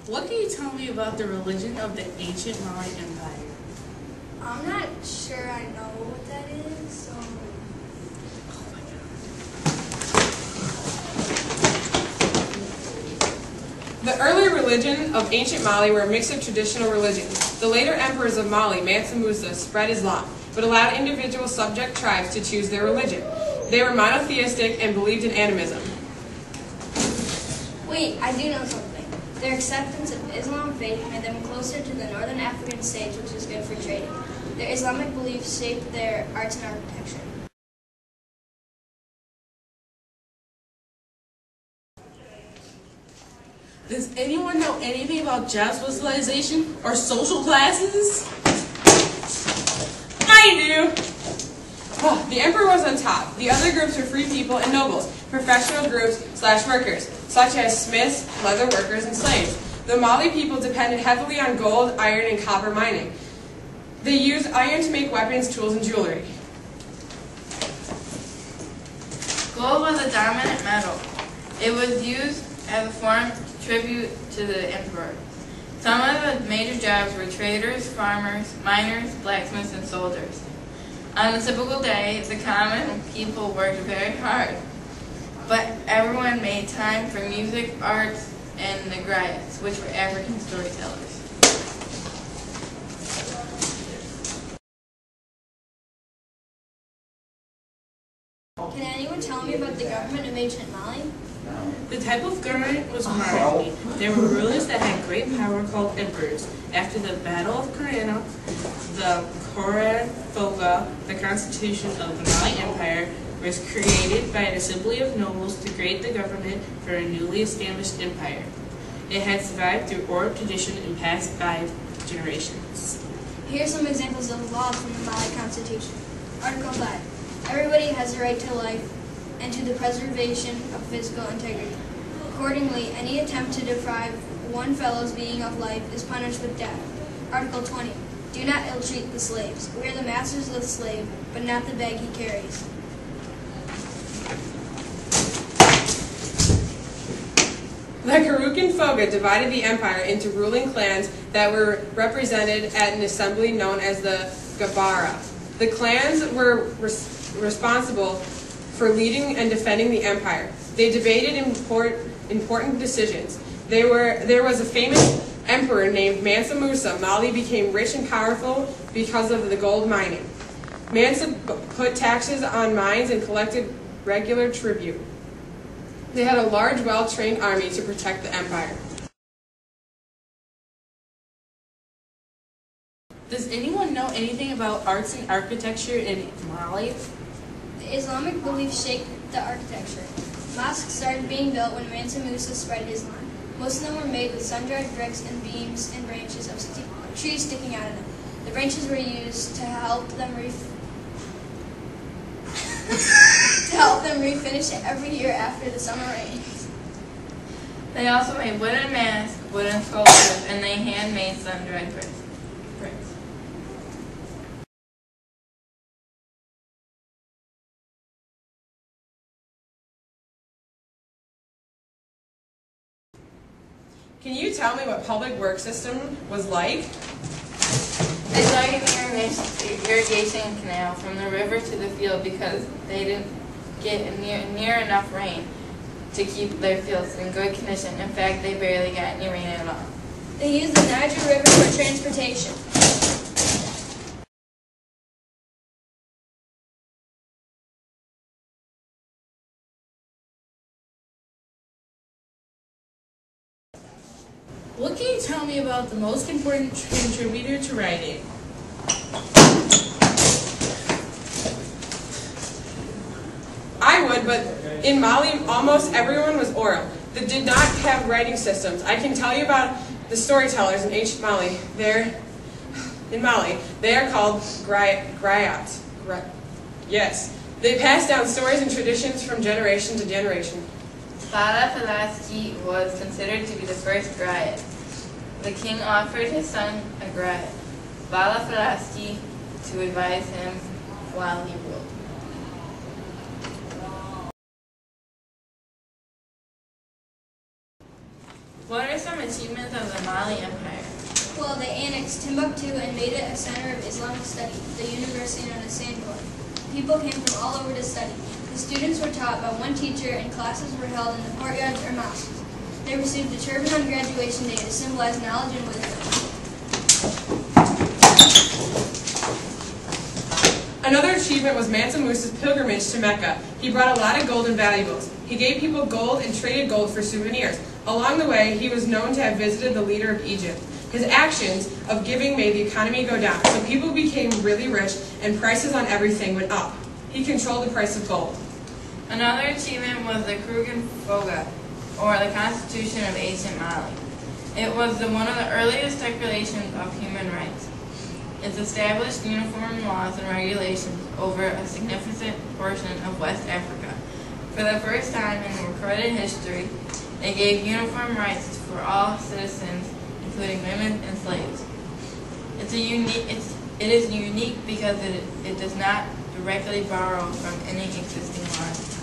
What can you tell me about the religion of the ancient Mali Empire? I'm not sure I know what that is, so... The early religion of ancient Mali were a mix of traditional religions. The later emperors of Mali, Mansa Musa, spread Islam, but allowed individual subject tribes to choose their religion. They were monotheistic and believed in animism. Wait, I do know something. Their acceptance of Islam faith made them closer to the northern African states, which is good for trading. Their Islamic beliefs shaped their arts and architecture. Does anyone know anything about job specialization or social classes? I do! Oh, the emperor was on top. The other groups were free people and nobles, professional groups / workers, such as smiths, leather workers, and slaves. The Mali people depended heavily on gold, iron, and copper mining. They used iron to make weapons, tools, and jewelry. Gold was a dominant metal. It was used as a form of tribute to the emperor. Some of the major jobs were traders, farmers, miners, blacksmiths, and soldiers. On a typical day, the common people worked very hard, but everyone made time for music, arts, and the griots, which were African storytellers. Can anyone tell me about the government of ancient Mali? The type of government was monarchy. There were rulers that had great power called emperors. After the Battle of Corana, the Koran Foga, the constitution of the Mali Empire, was created by an assembly of nobles to create the government for a newly established empire. It had survived through oral tradition and past 5 generations. Here are some examples of laws from the Mali Constitution. Article 5. Everybody has a right to life and to the preservation of physical integrity. Accordingly, any attempt to deprive one fellow's being of life is punished with death. Article 20. Do not ill-treat the slaves. We are the masters of the slave, but not the bag he carries. The Karukan Foga divided the empire into ruling clans that were represented at an assembly known as the Gabara. The clans were responsible for leading and defending the empire. They debated important decisions. There was a famous emperor named Mansa Musa. Mali became rich and powerful because of the gold mining. Mansa put taxes on mines and collected regular tribute. They had a large, well-trained army to protect the empire. Does anyone know anything about arts and architecture in Mali? The Islamic beliefs shaped the architecture. Mosques started being built when Mansa Musa spread Islam. Most of them were made with sun-dried bricks and beams and branches of trees sticking out of them. The branches were used to help them refinish it every year after the summer rains. They also made wooden masks, wooden sculptures, and they handmade sun-dried bricks. Can you tell me what public work system was like? They dug an irrigation canal from the river to the field because they didn't get near enough rain to keep their fields in good condition. In fact, they barely got any rain at all. They used the Niger River for transportation. What can you tell me about the most important contributor to writing? I would, but in Mali, almost everyone was oral. They did not have writing systems. I can tell you about the storytellers in ancient Mali. They are called griots. Yes. They passed down stories and traditions from generation to generation. Bala Falaski was considered to be the first griot. The king offered his son a griot, Bala Falaski, to advise him while he ruled. What are some achievements of the Mali Empire? Well, they annexed Timbuktu and made it a center of Islamic study, the university known as Sandor. People came from all over to study. The students were taught by one teacher and classes were held in the courtyards or mosques. They received a turban on graduation day to symbolize knowledge and wisdom. Another achievement was Mansa Musa's pilgrimage to Mecca. He brought a lot of gold and valuables. He gave people gold and traded gold for souvenirs. Along the way, he was known to have visited the leader of Egypt. His actions of giving made the economy go down, so people became really rich and prices on everything went up. He controlled the price of gold. Another achievement was the Krugen Foga, or the Constitution of Ancient Mali. It was one of the earliest declarations of human rights. It established uniform laws and regulations over a significant portion of West Africa. For the first time in recorded history, it gave uniform rights for all citizens, including women and slaves. It is unique because it does not directly borrow from any existing laws.